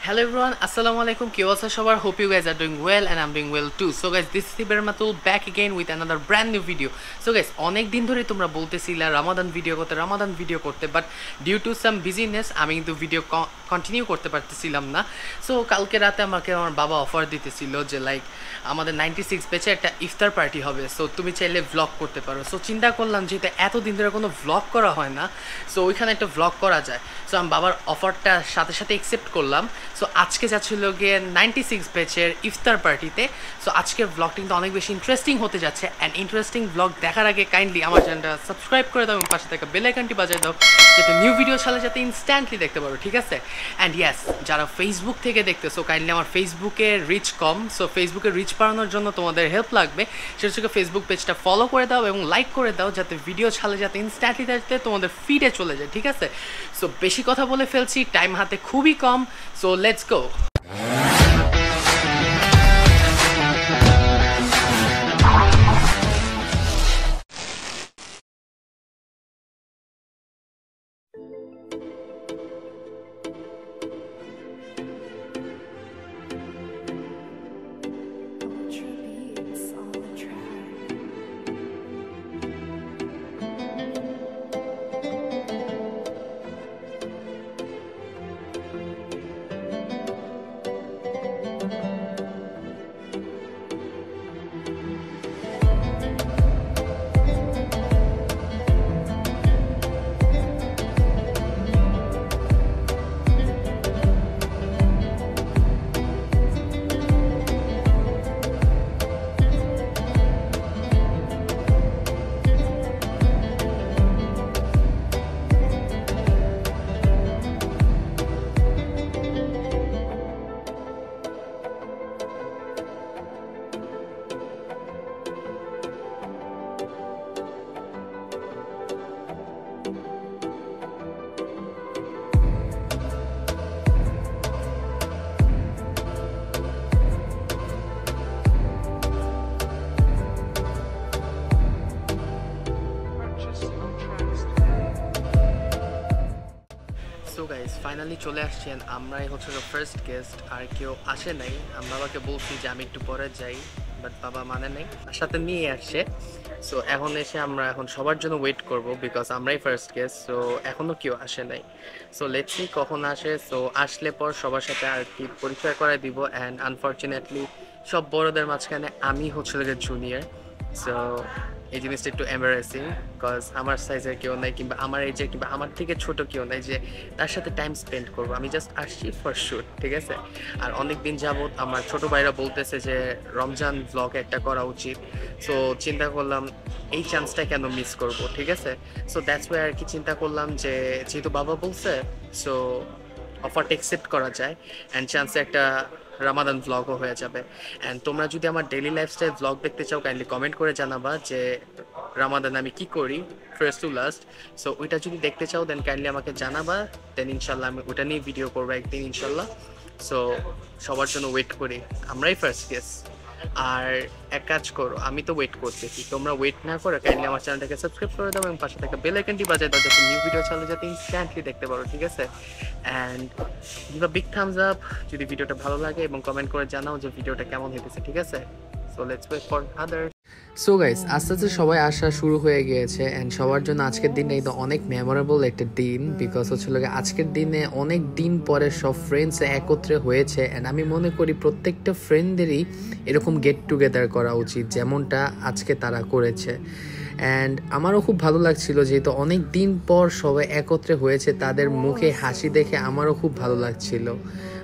Hello everyone, assalamu alaikum. Ki obostha shobar? Hope you guys are doing well and I'm doing well too. So guys, this is Ibrahim back again with another brand new video. So guys, অনেক দিন ধরে তোমরা বলতেছিলা Ramadan video করতে but due to some business আমি কিন্তু video continue করতে পারতেছিলাম না। সো কালকে রাতে আমাকে আমার বাবা অফার দিতেছিল যে লাইক আমাদের 96 ব্যাচে একটা ইফতার পার্টি হবে, সো তুমি চাইলে ভ্লগ করতে পারো। সো চিন্তা করলাম যেহেতু এতদিন ধরে কোনো ভ্লগ করা হয় না, সো ওইখানে একটা ভ্লগ করা যায়। সো আমি বাবার অফারটা সাথে সাথে অ্যাকসেপ্ট করলাম। সো আজকে যাচ্ছিল গিয়ে 96 ব্যাচের ইফতার পার্টিতে। সো আজকের ভ্লগটি কিন্তু অনেক বেশি ইন্টারেস্টিং হতে যাচ্ছে অ্যান্ড ইন্টারেস্টিং ভ্লগ দেখার আগে কাইন্ডলি আমার চ্যানেলটা সাবস্ক্রাইব করে দাও এবং পাশে থাকা বেল আইকনটি বাজিয়ে দাও যাতে নিউ ভিডিও ছাড়লে যাতে ইনস্ট্যান্টলি দেখতে পারো, ঠিক আছে? অ্যান্ড ইয়েস, যারা ফেসবুক থেকে দেখতেছো কাইন্ডলি আমার ফেসবুকে রিচ কম, সো ফেসবুকে রিচ বাড়ানোর জন্য তোমাদের হেল্প লাগবে। সেটা হচ্ছে ফেসবুক পেজটা ফলো করে দাও এবং লাইক করে দাও যাতে ভিডিও ছাড়লে যাতে ইনস্ট্যান্টলি যাতে তোমাদের ফিডে চলে যায়, ঠিক আছে? সো বেশি কথা বলে ফেলছি, টাইম হাতে খুবই কম, so let's go. So guys finally চলে আসছেন, আমরাই হচ্ছে ফার্স্ট গেস্ট, আর কেউ আসে নাই। আমি বাবাকে বলছি যে আমি একটু পরে যাই, বাট বাবা মানে নেই, সাথে নিয়ে আসছে। সো এখন এসে আমরা এখন সবার জন্য ওয়েট করব বিকজ আমরাই ফার্স্ট গেস্ট, সো এখনও কেউ আসে নাই। সো লেটস সি কখন আসে। সো আসলে পর সবার সাথে আর কি পরিচয় করাই দিব। অ্যান্ড আনফর্চুনেটলি সব বড়দের মাঝখানে আমি হচ্ছে জুনিয়র, সো এই জিনিসটা একটু এম্বারেসিং বিকজ আমার সাইজের কেউ নাই কিংবা আমার এজের কিংবা আমার থেকে ছোট কেউ নাই যে তার সাথে টাইম স্পেন্ড করবো। আমি জাস্ট আসছি ফর শুট, ঠিক আছে? আর অনেক দিন যাবত আমার ছোট ভাইরা বলতেছে যে রমজান ভ্লগ একটা করা উচিত, সো চিন্তা করলাম এই চান্সটা কেন মিস করব, ঠিক আছে? সো দ্যাটস ওয়াই আর কি চিন্তা করলাম যে যেহেতু বাবা বলছে সো অফারটা অ্যাকসেপ্ট করা যায় অ্যান্ড চান্সে একটা রামাদান ভ্লগও হয়ে যাবে। অ্যান্ড তোমরা যদি আমার ডেইলি লাইফস্টাইল ভ্লগ দেখতে চাও কাইন্ডলি কমেন্ট করে জানাবা যে রামাদান আমি কি করি ফার্স্ট টু লাস্ট। সো ওইটা যদি দেখতে চাও দেন কাইন্ডলি আমাকে জানাবা, দেন ইনশাল্লাহ আমি ওটা নিয়ে ভিডিও করবো একদিন ইনশাল্লাহ। সো সবার জন্য ওয়েট করি, আমরাই ফার্স্ট গেস্ট। আর এক কাজ করো, আমি তো ওয়েট করতেছি, তোমরা ওয়েট না করে কাইন্ডলি আমার চ্যানেলটাকে সাবস্ক্রাইব করে দাও এবং পাশে থাকা বেল আইকনটি বাজিয়ে দাও যাতে নিউ ভিডিও চালু যাতে ইনস্ট্যান্টলি দেখতে পারো, ঠিক আছে? And give a big Thums up যদি ভিডিওটা ভালো লাগে এবং কমেন্ট করে জানাও যে ভিডিওটা কেমন হয়েছে, ঠিক আছে? So let's wait for other. So guys, আস্তে আস্তে সবাই আসা শুরু হয়ে গিয়েছে অ্যান্ড সবার জন্য আজকের দিনটা কিন্তু অনেক মেমোরেবল একটা দিন বিকজ হচ্ছে আজকের দিনে অনেক দিন পরে সব ফ্রেন্ডস একত্রে হয়েছে অ্যান্ড আমি মনে করি প্রত্যেকটা ফ্রেন্ডদেরই এরকম গেট টুগেদার করা উচিত যেমনটা আজকে তারা করেছে। অ্যান্ড আমারও খুব ভালো লাগছিল যেহেতু অনেক দিন পর সবাই একত্রে হয়েছে, তাদের মুখে হাসি দেখে আমারও খুব ভালো লাগছিল।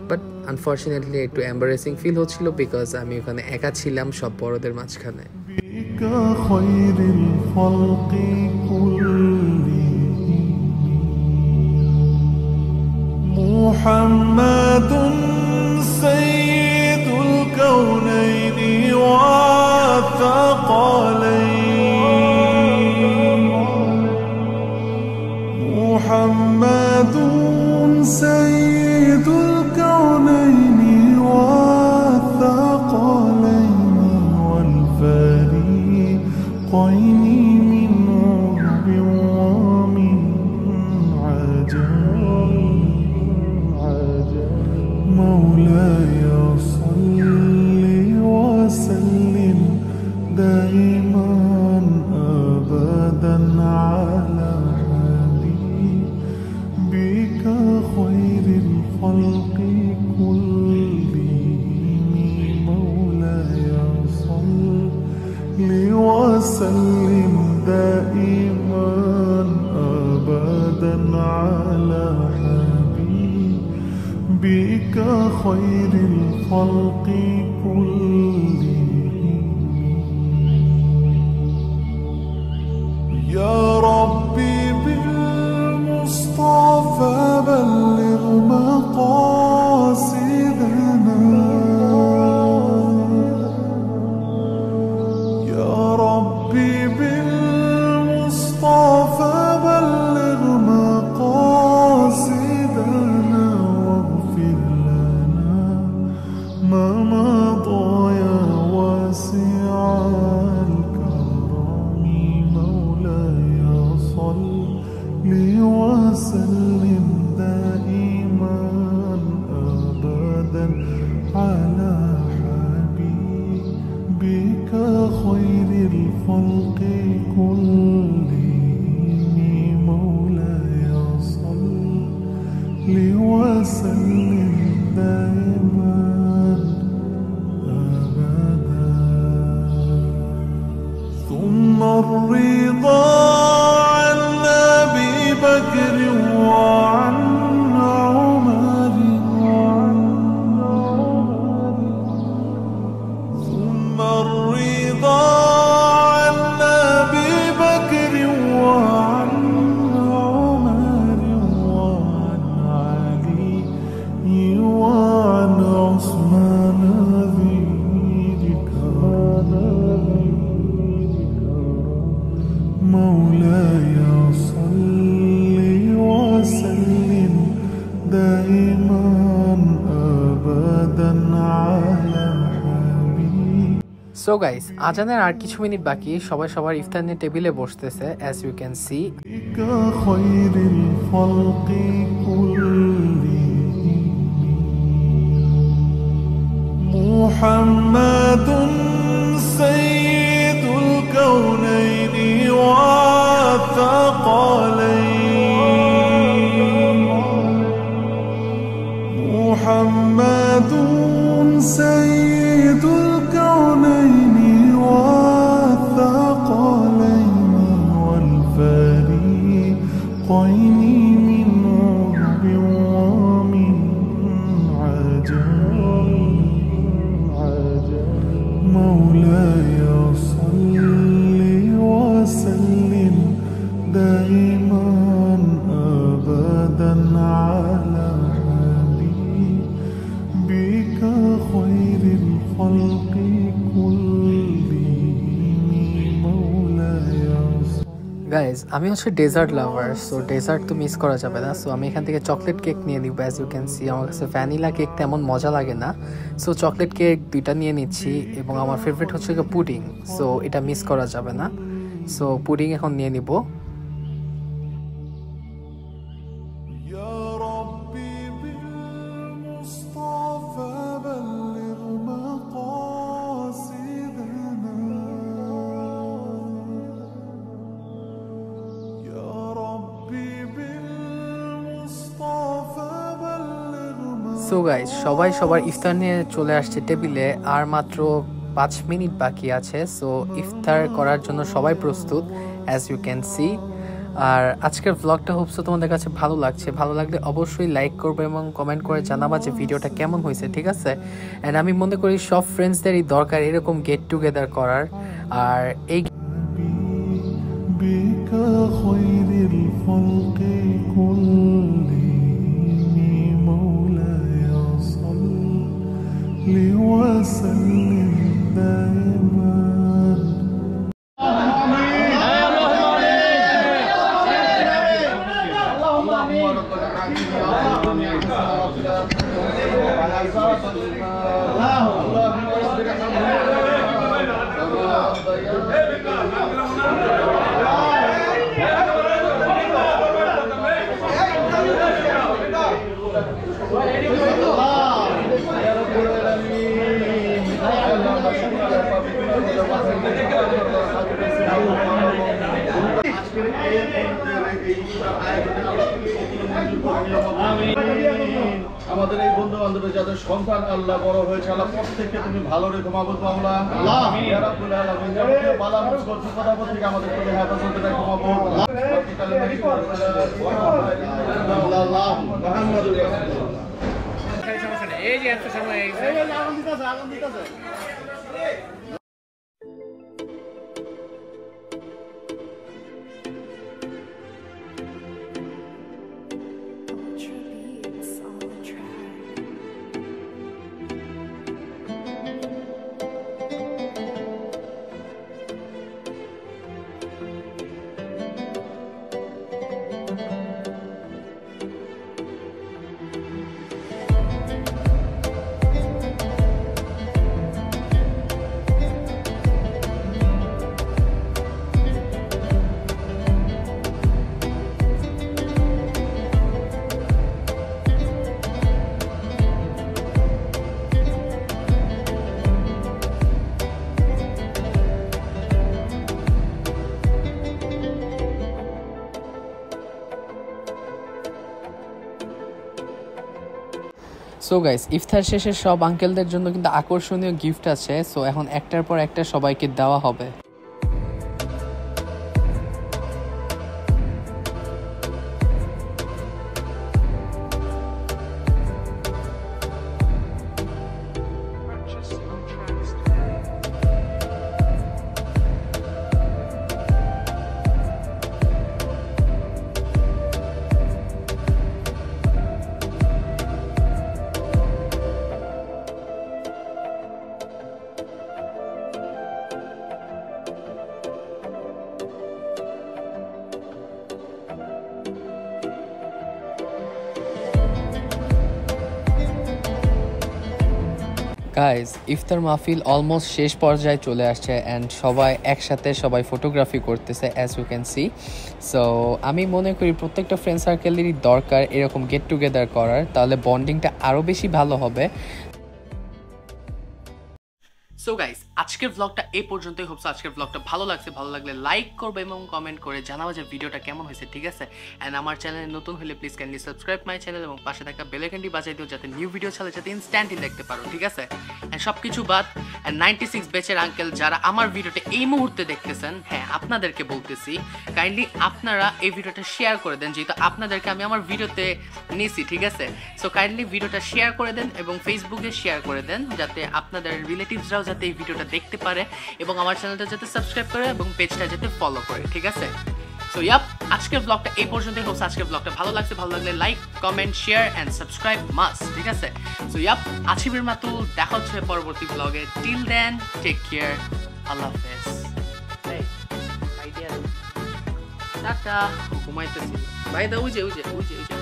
বাট আনফর্চুনেটলি একটু এম্বারেসিং ফিল হচ্ছিল বিকজ আমি ওখানে একা ছিলাম সব বড়দের মাঝখানে। خير الخلق كلهم محمد سيد الكونين والثقلين محمد سيد الكونين والثقلين والفريقين من عرب ومن عجم مولاي صل وسلم دائما أبدا على حبيبك خير الخلق كلهم مولاي صل وسلم دائما أبدا على حبيبك خير الخلق كلهم يا ربي بالمصطفى بلغ مقاصدنا يا ربي بالمصطفى بلغ مقاصدنا واغفر لنا ما مضى يا واسع الكرم مولاي صل وسلم دائما أبدا على حبيبك خير الخلق كلهم مولاي صل وسلم دائما أبدا ثم الرضا عن أبي بكر وعن عمر ثم الرضا عن أبي بكر وعن عمر وعن علي وعن عثمان ذي الكرم مولاي صل وسلم دائما أبدا على حبيبك. So guys, আজানের আর কিছু মিনিট বাকি, সবাই সবার ইফতার নিয়ে টেবিলে বসতেছে as you can see. خير الخلق كلهم محمد سيد الكونين والثقلين محمد سيد الكونين والثقلين والفريقين من عرب ومن عجم مولاي صل وسلم دائما أبدا على حبيبك خير الخلق كلهم مولاي guys আমি হচ্ছে ডেজার্ট লাভার, সো ডেজার্ট তো মিস করা যাবে না। সো আমি এখান থেকে চকলেট কেক নিয়ে নিব। অ্যাজ ইউ ক্যান সি আমার কাছে ভ্যানিলা কেক তেমন মজা লাগে না, সো চকলেট কেক দুইটা নিয়ে নিচ্ছি। এবং আমার ফেভারিট হচ্ছে পুডিং, সো এটা মিস করা যাবে না। সো পুডিং এখন নিয়ে নিব। সো গাইজ সবাই সবার ইফতার নিয়ে চলে আসছে টেবিলে, আর মাত্র 5 মিনিট বাকি আছে। সো ইফতার করার জন্য সবাই প্রস্তুত অ্যাজ ইউ ক্যান সি। আর আজকের ব্লগটা হোপসো তোমাদের কাছে ভালো লাগছে। ভালো লাগলে অবশ্যই লাইক করবে এবং কমেন্ট করে জানাবা যে ভিডিওটা কেমন হয়েছে, ঠিক আছে? অ্যান্ড আমি মনে করি সব ফ্রেন্ডসদেরই দরকার এরকম গেট টুগেদার করার। আর এই وسلم دائما করে নিয়ামত আমাদের এই বন্ধু বান্ধবের যাদের সন্তান আল্লাহ বড় হয়েছে আল্লাহ প্রত্যেককে তুমি ভালো রেখো মাবুদ মাওলা আল্লাহ ইয়া রাব্বুল আলামিন যাবতীয় বালা মুসিবত বিপদ থেকে আমাদের তুমি হেফাজত রেখো মাবুদ আল্লাহ মুহাম্মাদুর রাসূলুল্লাহ এই যে এত সময় এই আনন্দিত আছে সো গাইস ইফতার শেষে সব আঙ্কেলদের জন্য কিন্তু আকর্ষণীয় গিফট আছে। সো এখন একটার পর একটা সবাইকে দেওয়া হবে। গাইজ ইফতার মাহফিল অলমোস্ট শেষ পর্যায়ে চলে আসছে অ্যান্ড সবাই একসাথে সবাই ফটোগ্রাফি করতেছে as you can see. So আমি মনে করি প্রত্যেকটা ফ্রেন্ড সার্কেলেরই দরকার এরকম গেট টুগেদার করার, তাহলে বন্ডিংটা আরও বেশি ভালো হবে। সো গাইস আজকের ব্লগটা এই পর্যন্তই। হোপস আজকের ব্লগটা ভালো লাগছে, ভালো লাগলে লাইক করবে এবং কমেন্ট করে জানাবো যে ভিডিওটা কেমন হয়েছে, ঠিক আছে? অ্যান্ড আমার চ্যানেলে নতুন হলে please kindly subscribe my channel এবং পাশে থাকা বেল আইকনটি বাজাই দিও যাতে নিউ ভিডিও ছাড়লে যাতে ইনস্ট্যান্টলি দেখতে পারো, ঠিক আছে? অ্যান্ড সব কিছু বাদ 96 ব্যাচের আঙ্কেল যারা আমার ভিডিওটা এই মুহূর্তে দেখতেছেন, হ্যাঁ আপনাদেরকে বলতেছি কাইন্ডলি আপনারা এই ভিডিওটা শেয়ার করে দেন, যেহেতু আপনাদেরকে আমি আমার ভিডিওতে নিয়েছি, ঠিক আছে? সো কাইন্ডলি ভিডিওটা শেয়ার করে দেন এবং ফেসবুকে শেয়ার করে দেন যাতে আপনাদের রিলেটিভসরাও যাতে এই ভিডিওটা দেখতে পারে এবং আমার চ্যানেলটা যাতে সাবস্ক্রাইব করে এবং পেজটা যাতে ফলো করে, ঠিক আছে? সো ইয়াপ আজকের ব্লগটা এই পর্যন্তই। হোপস আজকের ব্লগটা ভালো লাগছে, ভালো লাগলে like comment share and subscribe must, ঠিক আছে? সো ইয়াপ আছিবের মাতুল, দেখা হচ্ছে পরবর্তী ব্লগে। টিল দেন টেক কেয়ার, আল্লাহ হাফেজ। টাটা, ঘুমাইতেছি ভাই দা, উজে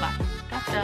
বাই, টাটা।